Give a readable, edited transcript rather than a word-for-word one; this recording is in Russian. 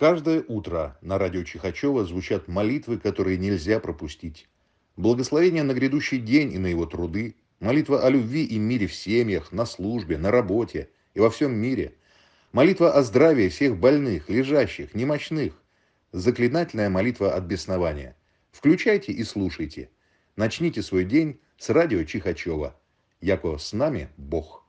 Каждое утро на радио Чихачева звучат молитвы, которые нельзя пропустить. Благословение на грядущий день и на его труды, молитва о любви и мире в семьях, на службе, на работе и во всем мире, молитва о здравии всех больных, лежащих, немощных, заклинательная молитва от беснования. Включайте и слушайте. Начните свой день с радио Чихачева. Яко с нами Бог.